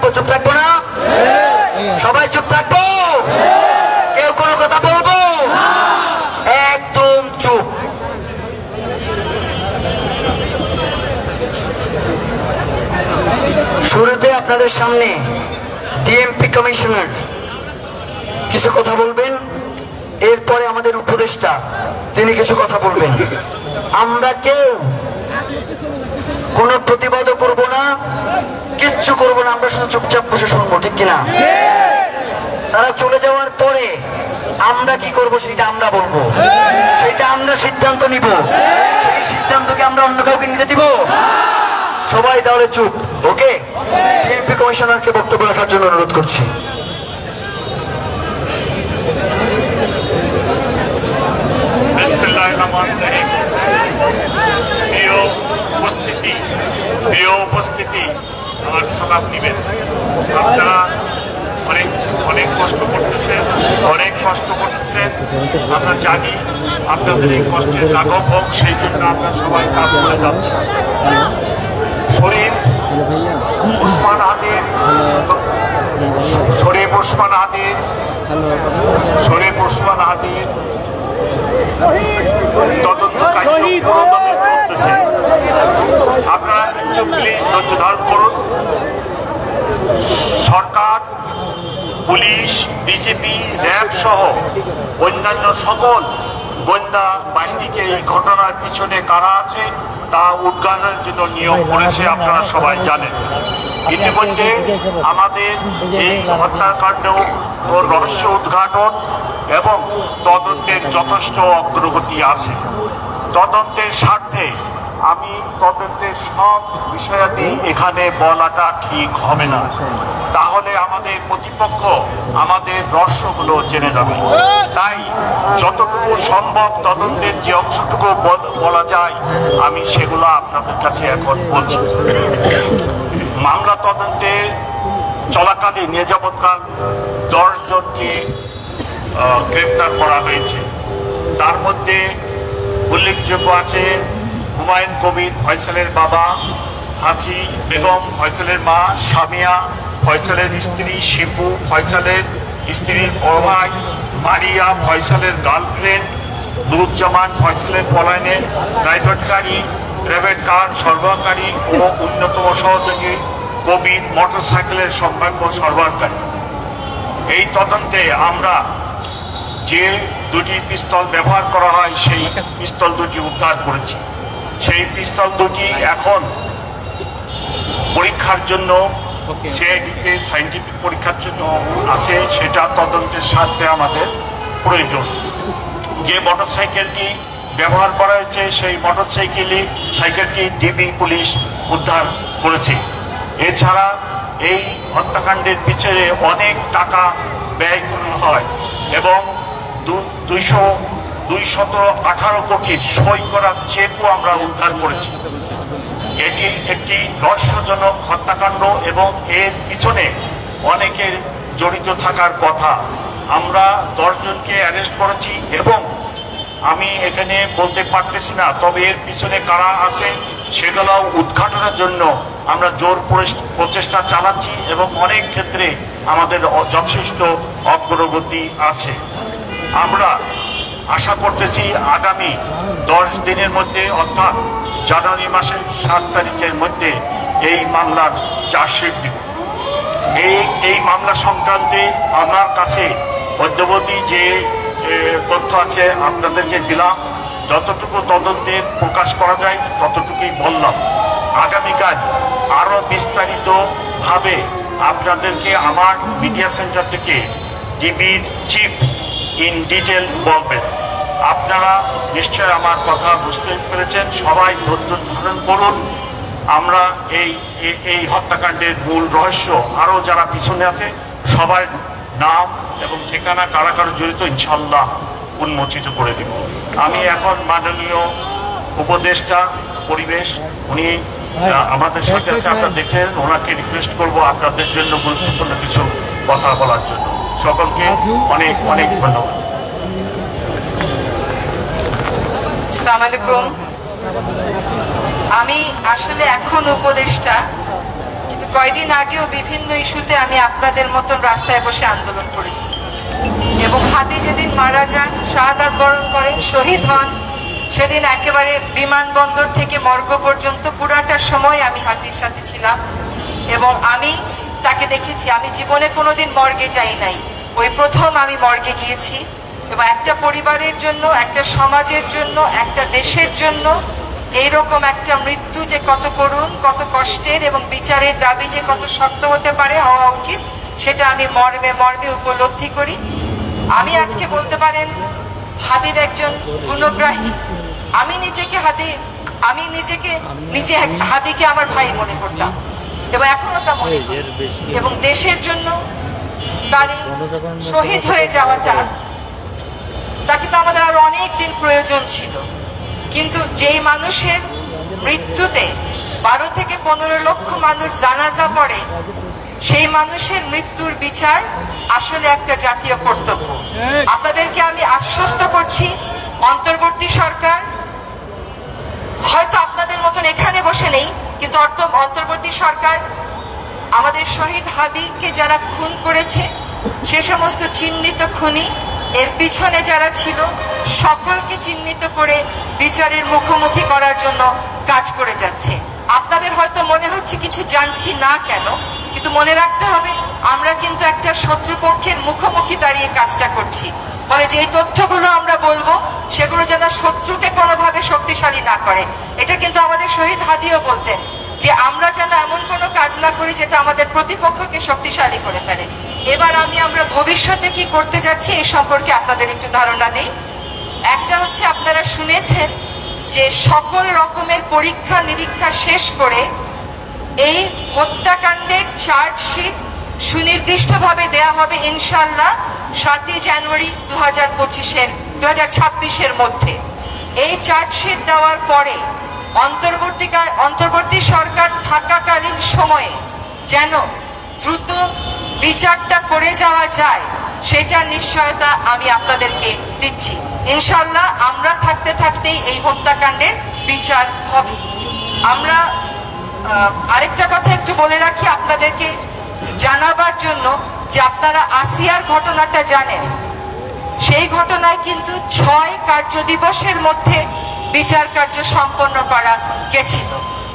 থাকবো? চুপ থাকবো না? সবাই চুপ থাকবো? কেউ কোনো কথা বলবো? একদম চুপ। শুরুতে আপনাদের সামনে ডিএমপি কমিশনার কিছু কথা বলবেন, এরপরে আমাদের উপদেষ্টা তিনি কিছু কথা বলবেন। আমরা কেউ কোনো প্রতিবাদও করব না, কিচ্ছু করব না, আমরা শুধু চুপচাপ বসে শুনবো, ঠিক কিনা? তারা চলে যাওয়ার পরে আমরা কি করব সেটা আমরা বলবো, সেটা আমরা সিদ্ধান্ত নিব। সেই সিদ্ধান্তকে আমরা অন্য কাউকে নিতে দিব? সবাই তাহলে চুপ, ওকে? ডিএমপি কমিশনারকে বক্তব্য রাখার জন্য অনুরোধ করছি। বিসমিল্লাহির রহমানির রহিম। প্রিয় উপস্থিতি, আমার সালাম নিবেন। আপনারা অনেক কষ্ট করতেছেন, আমরা জানি আপনাদের এই কষ্টের লাঘব হোক, সেই জন্য আমরা সবাই কাজ করে যাচ্ছি। শরীফ ওসমান হাদির তদন্ত কার্য পুরোদমে চলতেছে। আপনারা একটু প্লিজ ধৈর্য ধারণ করুন। সরকার, পুলিশ, বিজেপি, র্যাব সহ অন্যান্য সকল গোয়েন্দা বাহিনীকে এই ঘটনার পিছনে কারা আছে তা উদ্ঘাটনের জন্য নিয়োগ করেছে, আপনারা সবাই জানেন। ইতিমধ্যে আমাদের এই হত্যাকাণ্ড ও রহস্য উদ্ঘাটন এবং তদন্তের যথেষ্ট অগ্রগতি আছে। তদন্তের স্বার্থে আমি তদন্তের সব বিষয়াদি এখানে বলাটা ঠিক হবে না, তাহলে আমাদের প্রতিপক্ষ আমাদের রহস্যগুলো জেনে যাবে। তাই যতটুকু সম্ভব তদন্তের যে অংশটুকু বলা যায় আমি সেগুলো আপনাদের কাছে এখন বলছি। মামলা তদন্তের চলাকালীন এ যাবৎকাল 10 জনকে গ্রেপ্তার করা হয়েছে। তার মধ্যে উল্লেখযোগ্য আছে হুমায়ুন কবির ফয়সালের বাবা, হাসি বেগম ফয়সালের মা, সামিয়া ফয়সালের স্ত্রী, শিপু ফয়সালের স্ত্রীর বড় ভাই, মারিয়া ফয়সালের গার্লফ্রেন্ড, নুরুজ্জামান ফয়সালের পলায়নের প্রাইভেট কার সরবরাহকারী ও অন্যতম সহযোগী কবির মোটরসাইকেলের সম্ভাব্য সরবরাহকারী। এই তদন্তে আমরা যে দুটি পিস্তল ব্যবহার করা হয় সেই পিস্তল দুটি উদ্ধার করেছি। সেই পিস্তল দুটি এখন পরীক্ষার জন্য সিআইডিতে সায়েন্টিফিক পরীক্ষার জন্য আছে, সেটা তদন্তের স্বার্থে আমাদের প্রয়োজন। যে মোটরসাইকেলটি ব্যবহার করা হয়েছে সেই সাইকেলটি ডিবি পুলিশ উদ্ধার করেছে। এছাড়া এই হত্যাকাণ্ডের পিছনে অনেক টাকা ব্যয় করা হয় এবং 218 কোটির সই করা চেকও আমরা উদ্ধার করেছি। এটি একটি রহস্যজনক হত্যাকাণ্ড এবং এর পিছনে অনেকের জড়িত থাকার কথা। আমরা 10 জনকে অ্যারেস্ট করেছি এবং আমি এখানে বলতে পারতেছি না, তবে এর পিছনে কারা আছে সেগুলো উদ্ঘাটনের জন্য আমরা জোর প্রচেষ্টা চালাচ্ছি এবং অনেক ক্ষেত্রে আমাদের যথেষ্ট অগ্রগতি আছে। আমরা আশা করতেছি আগামী 10 দিনের মধ্যে, অর্থাৎ জানুয়ারি মাসের 7 তারিখের মধ্যে এই মামলার চার্জশিট দিব। এই মামলা সংক্রান্তে আমার কাছে অদ্যাবধি যে তথ্য আছে আপনাদেরকে দিলাম। যতটুকু তদন্তে প্রকাশ করা যায় ততটুকুই বললাম। আগামীকাল আরো বিস্তারিতভাবে আপনাদেরকে আমার মিডিয়া সেন্টার থেকে ডিবির চিফ ইন ডিটেল বলবেন। আপনারা নিশ্চয় আমার কথা বুঝতে পেরেছেন। সবাই ধৈর্য ধারণ করুন। আমরা এই হত্যাকাণ্ডের মূল রহস্য, আরও যারা পিছনে আছে সবার নাম এবং ঠিকানা কারা কারা জড়িত ইনশাল্লাহ উন্মোচিত করে দিব। আমি এখন মাননীয় উপদেষ্টা পরিবেশ, উনি আমাদের সাথে আছে, আপনারা দেখছেন, ওনাকে রিকোয়েস্ট করব আপনাদের জন্য গুরুত্বপূর্ণ কিছু কথা বলার জন্য। সকলকে অনেক অনেক ধন্যবাদ। আসসালামু আলাইকুম। আমি আসলে এখন উপদেষ্টা, কিন্তু কয়দিন আগেও বিভিন্ন ইস্যুতে আমি আপনাদের মতন রাস্তায় বসে আন্দোলন করেছি এবং হাদি যেদিন মারা যান, শাহাদাত বরণ করেন, শহীদ হন, সেদিন একেবারে বিমানবন্দর থেকে মর্গ পর্যন্ত পুরাটা সময় আমি হাদির সাথে ছিলাম এবং আমি তাকে দেখেছি। আমি জীবনে কোনোদিন মর্গে যাই নাই, ওই প্রথম আমি মর্গে গিয়েছি এবং একটা পরিবারের জন্য, একটা সমাজের জন্য, একটা দেশের জন্য এইরকম একটা মৃত্যু যে কত করুণ, কত কষ্টের এবং বিচারের দাবি যে কত শক্ত হতে পারে, হওয়া উচিত, সেটা আমি মর্মে মর্মে উপলব্ধি করি। আমি আজকে বলতে পারেন হাদির একজন গুণগ্রাহী। আমি নিজে হাদিকে আমার ভাই মনে করতাম এবং এখনো তা মনে করি। এবং দেশের জন্য তার এই শহীদ হয়ে যাওয়াটা, তাকে তো আমাদের আরো অনেক দিন প্রয়োজন ছিল, কিন্তু যেই মানুষের মৃত্যুতে 12 থেকে 15 লক্ষ মানুষ জানাজা পড়ে, সেই মানুষের মৃত্যুর বিচার আসলে একটা জাতীয় কর্তব্য। আপনাদেরকে আমি আশ্বস্ত করছি, অন্তর্বর্তী সরকার হয়তো আপনাদের মতন এখানে বসে নেই, কিন্তু অন্তর্বর্তী সরকার আমাদের শহীদ হাদিকে যারা খুন করেছে, সে সমস্ত চিহ্নিত খুনি, এর পিছনে যারা ছিল, সকলকে চিহ্নিত করে বিচারের মুখোমুখি করার জন্য কাজ করে যাচ্ছে। আপনাদের হয়তো মনে হচ্ছে কিছু জানছি না কেন, কিন্তু মনে রাখতে হবে আমরা কিন্তু একটা শত্রুপক্ষের মুখোমুখি দাঁড়িয়ে কাজটা করছি। ফলে যে তথ্যগুলো আমরা বলবো সেগুলো যেন শত্রুকে কোনোভাবে শক্তিশালী না করে। এটা কিন্তু আমাদের শহীদ হাদিও বলতেন যে আমরা যেন এমন কোনো কাজ না করি যেটা আমাদের প্রতিপক্ষকে শক্তিশালী করে ফেলে। এবার আমরা ভবিষ্যতে কি করতে যাচ্ছি এই সম্পর্কে আপনাদের একটু ধারণা নেই। একটা হচ্ছে, আপনারা শুনেছেন যে সকল রকমের পরীক্ষা নিরীক্ষা শেষ করে এই হত্যাকাণ্ডের চার্জশিট সুনির্দিষ্টভাবে দেয়া হবে ইনশাআল্লাহ 7 জানুয়ারি 2026-এর মধ্যে। এই চার্জশিট দেওয়ার পরে অন্তর্বর্তী সরকার থাকাকালীন সময়ে যেন দ্রুত বিচারটা করে যাওয়া যায়, সেটার নিশ্চয়তা আমি আপনাদেরকে দিচ্ছি। ইনশাআল্লাহ আমরা থাকতে থাকতেই এই হত্যাকাণ্ডের বিচার হবে। আমরা আরেকটা কথা একটু বলে রাখি আপনাদেরকে জানাবার জন্য, যে আপনারা আসিয়ার ঘটনাটা জানেন, সেই ঘটনায় কিন্তু 6 কার্যদিবসের মধ্যে বিচার কার্য সম্পন্ন করা গেছিল।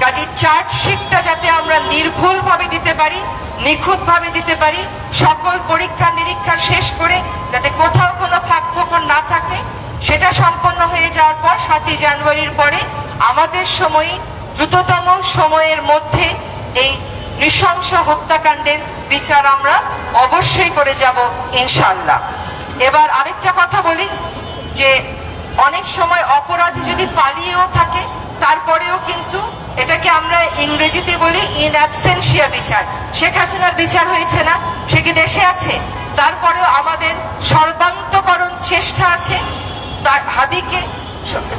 কাজে চার্জশিটটা যাতে আমরা নির্ভুলভাবে দিতে পারি, নিখুঁতভাবে দিতে পারি, সকল পরীক্ষা নিরীক্ষা শেষ করে যাতে কোথাও কোনো ফাঁক ফোকর না থাকে, সেটা সম্পন্ন হয়ে যাওয়ার পর 7 জানুয়ারির পরে আমাদের সময়ে দ্রুততম সময়ের মধ্যে এই নৃশংস হত্যাকাণ্ডের বিচার আমরা অবশ্যই করে যাব ইনশাআল্লাহ। এবার আরেকটা কথা বলি, যে অনেক সময় অপরাধী যদি পালিয়েও থাকে, তারপরেও কিন্তু এটাকে আমরা ইংরেজিতে বলি ইন অ্যাবসেন্সিয়া বিচার। শেখ হাসিনার বিচার হয়েছে না, সে কি দেশে আছে? তারপরেও আমাদের সর্বান্তকরণ চেষ্টা আছে তার হাদিকে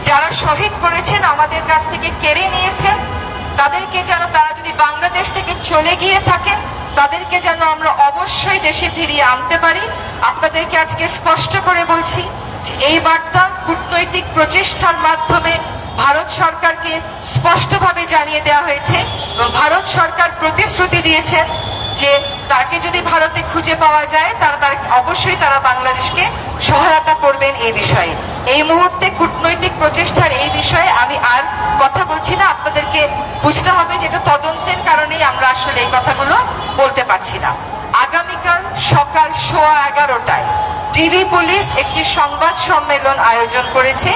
যারা শহীদ করেছেন, আমাদের কাছ থেকে কেড়ে নিয়েছেন, তাদেরকে যেন, তারা যদি বাংলাদেশ থেকে চলে গিয়ে থাকেন, তাদেরকে যেন আমরা অবশ্যই দেশে ফিরিয়ে আনতে পারি। আপনাদেরকে আজকে স্পষ্ট করে বলছি যে এই বার্তা কূটনৈতিক প্রচেষ্টার মাধ্যমে ভারত সরকারকে স্পষ্টভাবে জানিয়ে দেওয়া হয়েছে এবং ভারত সরকার প্রতিশ্রুতি দিয়েছেন যে তাকে যদি ভারতে খুঁজে পাওয়া যায়, অবশ্যই তারা বাংলাদেশকে সহায়তা করবেন এই বিষয়ে। এই মুহূর্তে কূটনৈতিক প্রচেষ্টার এই বিষয়ে আমি আর কথা বলছি না। আপনাদেরকে বুঝতে হবে যেটা তদন্তের কারণেই আমরা আসলে এই কথাগুলো বলতে পারছি না। আগামীকাল সকাল 11:15টায় ডিবি পুলিশ একটি সংবাদ সম্মেলন আয়োজন করেছে।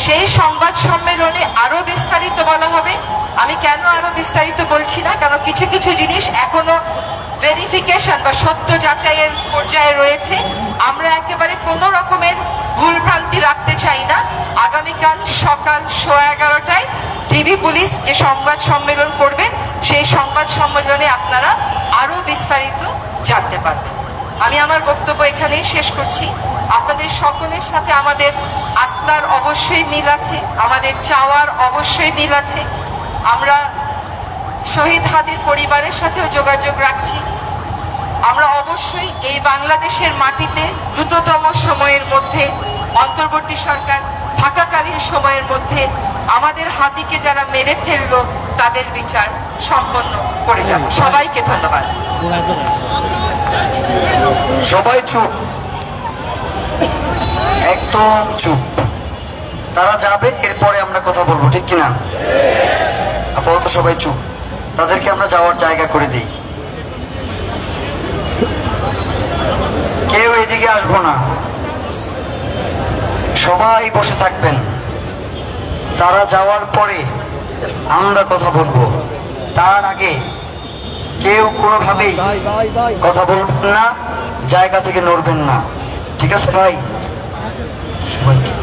সেই সংবাদ সম্মেলনে আরো বিস্তারিত বলা হবে। আমি কেন আরো বিস্তারিত বলছি না, কারণ কিছু কিছু জিনিস এখনো ভেরিফিকেশন বা সত্য যাচাইয়ের পর্যায়ে রয়েছে। আমরা একেবারে কোনো রকমের ভুলভ্রান্তি রাখতে চাই না। আগামীকাল সকাল 11:15টায় ডিবি পুলিশ যে সংবাদ সম্মেলন করবেন, সেই সংবাদ সম্মেলনে আপনারা আরো বিস্তারিত জানতে পারবেন। আমি আমার বক্তব্য এখানেই শেষ করছি। আপনাদের সকলের সাথে আমাদের আত্মার অবশ্যই মিল আছে, আমাদের চাওয়ার অবশ্যই মিল আছে। আমরা শহীদ হাদির পরিবারের সাথেও যোগাযোগ রাখছি। আমরা অবশ্যই এই বাংলাদেশের মাটিতে দ্রুততম সময়ের মধ্যে, অন্তর্বর্তী সরকার থাকাকালীন সময়ের মধ্যে আমাদের হাতিকে যারা মেরে ফেললো তাদের বিচার সম্পন্ন করে যাব। সবাইকে ধন্যবাদ। সবাই চুপ, একদম চুপ। তারা যাবে, এরপরে আমরা কথা বলবো, ঠিক কিনা? আপাতত সবাই চুপ, তাদেরকে আমরা যাওয়ার জায়গা করে দিই। কেউ এদিকে আসবো না, সবাই বসে থাকবেন। তারা যাওয়ার পরে আমরা কথা বলবো, তার আগে কেউ কোনোভাবেই কথা বলবেন না, জায়গা থেকে নড়বেন না, ঠিক আছে ভাই? সবাই চুপ।